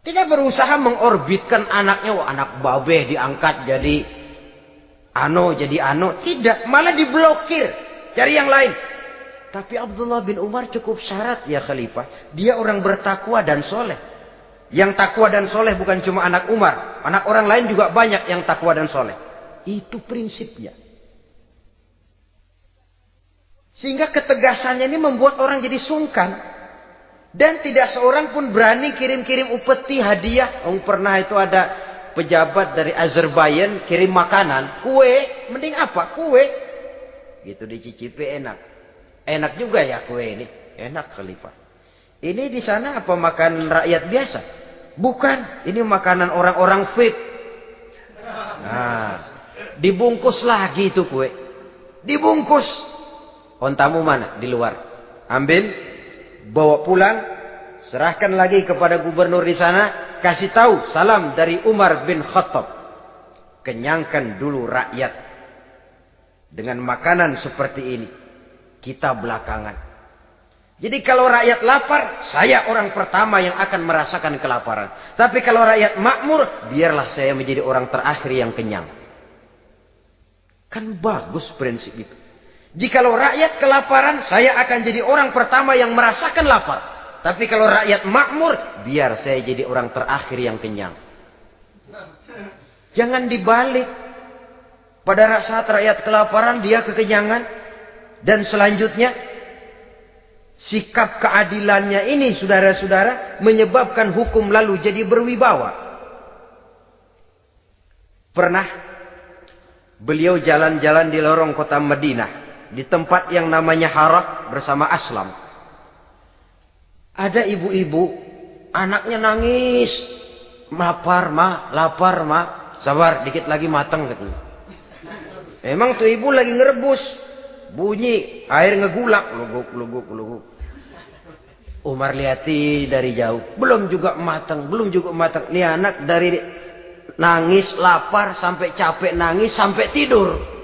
Tidak berusaha mengorbitkan anaknya. Wah, anak babe diangkat jadi jadi ano. Tidak, malah diblokir. Cari yang lain. Tapi Abdullah bin Umar cukup syarat ya khalifah. Dia orang bertakwa dan soleh. Yang takwa dan soleh bukan cuma anak Umar. Anak orang lain juga banyak yang takwa dan soleh. Itu prinsipnya. Sehingga ketegasannya ini membuat orang jadi sungkan. Dan tidak seorang pun berani kirim-kirim upeti hadiah. Pernah itu ada pejabat dari Azerbaijan kirim makanan. Kue. Mending apa? Kue. Gitu dicicipi enak. Enak juga ya kue ini. Enak khalifah. Ini di sana apa makan rakyat biasa? Bukan. Ini makanan orang-orang VIP. Nah. Dibungkus lagi itu kue. Dibungkus. Ontamu mana? Di luar. Ambil. Bawa pulang. Serahkan lagi kepada gubernur di sana. Kasih tahu. Salam dari Umar bin Khattab. Kenyangkan dulu rakyat. Dengan makanan seperti ini. Kita belakangan. Jadi kalau rakyat lapar. Saya orang pertama yang akan merasakan kelaparan. Tapi kalau rakyat makmur. Biarlah saya menjadi orang terakhir yang kenyang. Kan bagus prinsip itu. Jikalau rakyat kelaparan, saya akan jadi orang pertama yang merasakan lapar. Tapi kalau rakyat makmur, biar saya jadi orang terakhir yang kenyang. Jangan dibalik. Pada saat rakyat kelaparan, dia kekenyangan. Dan selanjutnya, sikap keadilannya ini, saudara-saudara, menyebabkan hukum lalu jadi berwibawa. Pernah, beliau jalan-jalan di lorong kota Madinah. Di tempat yang namanya Harah bersama Aslam. Ada ibu-ibu. Anaknya nangis. Lapar ma. Sabar dikit lagi matang katanya. Emang tuh ibu lagi ngerebus. Bunyi. Air ngegulak. Luguk. Umar lihati dari jauh. Belum juga matang. Nih anak dari nangis lapar. Sampai capek nangis. Sampai tidur.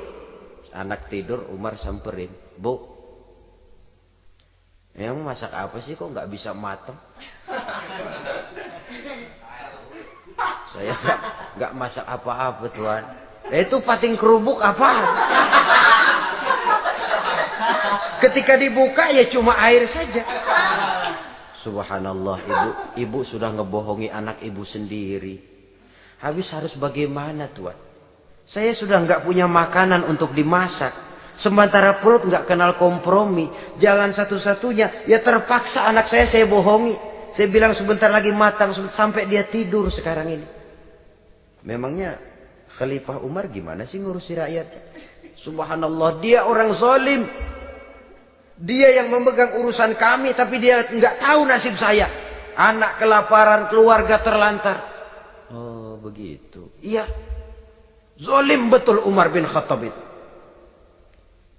Anak tidur, Umar samperin. Bu, emang masak apa sih kok nggak bisa matang? Saya nggak masak apa-apa tuan. Itu pating kerubuk apa? Ketika dibuka ya cuma air saja. Subhanallah, ibu sudah ngebohongi anak ibu sendiri. Habis harus bagaimana tuan? Saya sudah nggak punya makanan untuk dimasak. Sementara perut nggak kenal kompromi. Jalan satu-satunya. Ya terpaksa anak saya bohongi. Saya bilang sebentar lagi matang. Sampai dia tidur sekarang ini. Memangnya Khalifah Umar gimana sih ngurusi rakyat? Subhanallah, dia orang zalim. Dia yang memegang urusan kami, tapi dia nggak tahu nasib saya. Anak kelaparan, keluarga terlantar. Oh, begitu. Iya. Zalim betul Umar bin Khattab itu.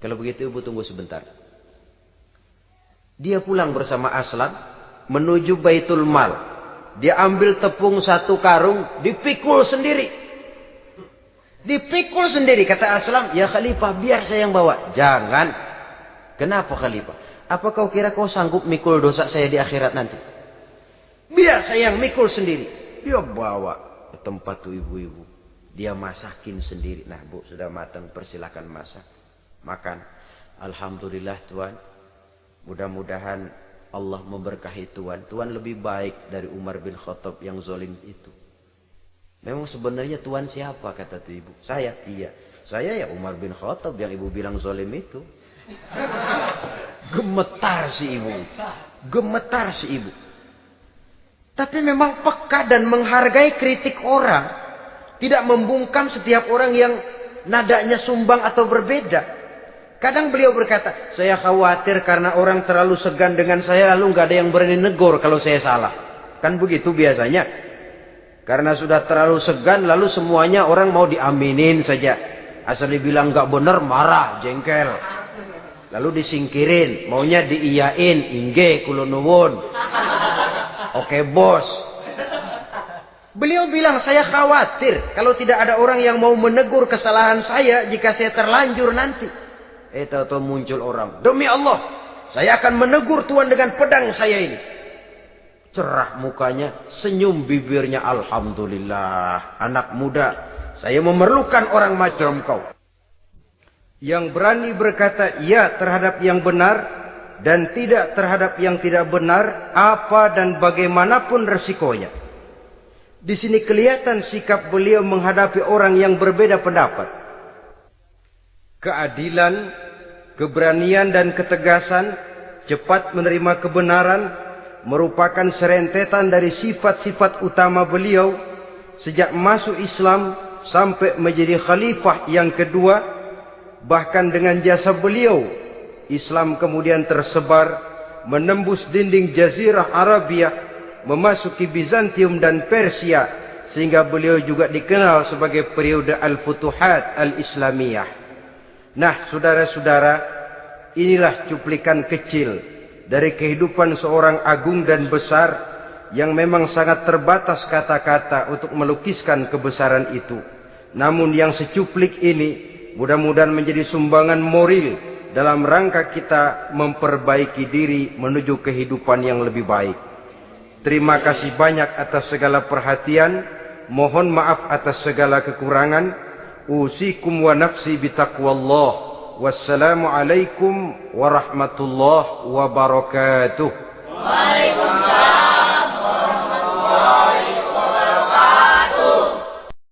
Kalau begitu ibu tunggu sebentar. Dia pulang bersama Aslam menuju Baitul Mal. Dia ambil tepung 1 karung, dipikul sendiri. Dipikul sendiri, kata Aslam, ya Khalifah, biar saya yang bawa. Jangan. Kenapa Khalifah? Apa kau kira kau sanggup mikul dosa saya di akhirat nanti? Biar saya yang mikul sendiri. Dia bawa ke tempat tuh ibu-ibu. Dia masakin sendiri. Nah bu, sudah matang, persilakan masak. Makan. Alhamdulillah Tuan. Mudah-mudahan Allah memberkahi Tuan. Tuan lebih baik dari Umar bin Khattab yang zalim itu. Memang sebenarnya Tuan siapa, kata tuh ibu? Saya. Iya. Saya ya Umar bin Khattab yang ibu bilang zalim itu. Gemetar si ibu. Gemetar si ibu. Tapi memang peka dan menghargai kritik orang. Tidak membungkam setiap orang yang nadanya sumbang atau berbeda. Kadang beliau berkata, saya khawatir karena orang terlalu segan dengan saya, lalu nggak ada yang berani negor kalau saya salah. Kan begitu biasanya. Karena sudah terlalu segan, lalu semuanya orang mau diaminin saja. Asal dibilang nggak benar, marah, jengkel. Lalu disingkirin, maunya diiyain, inge kula nuwun. Oke bos. Beliau bilang, saya khawatir kalau tidak ada orang yang mau menegur kesalahan saya jika saya terlanjur nanti. Tahu-tahu muncul orang, demi Allah, saya akan menegur Tuan dengan pedang saya ini. Cerah mukanya, senyum bibirnya, alhamdulillah. Anak muda, saya memerlukan orang macam kau. Yang berani berkata ya terhadap yang benar dan tidak terhadap yang tidak benar, apa dan bagaimanapun resikonya. Di sini kelihatan sikap beliau menghadapi orang yang berbeda pendapat. Keadilan, keberanian dan ketegasan, cepat menerima kebenaran merupakan serentetan dari sifat-sifat utama beliau sejak masuk Islam sampai menjadi khalifah yang kedua. Bahkan dengan jasa beliau, Islam kemudian tersebar, menembus dinding Jazirah Arabia, memasuki Bizantium dan Persia, sehingga beliau juga dikenal sebagai periode Al-Futuhat Al-Islamiyah. Nah, saudara-saudara, inilah cuplikan kecil dari kehidupan seorang agung dan besar yang memang sangat terbatas kata-kata untuk melukiskan kebesaran itu. Namun yang secuplik ini mudah-mudahan menjadi sumbangan moral dalam rangka kita memperbaiki diri menuju kehidupan yang lebih baik. Terima kasih banyak atas segala perhatian. Mohon maaf atas segala kekurangan. Usikum wa nafsi bitaqwallah. Wassalamualaikum warahmatullahi wabarakatuh.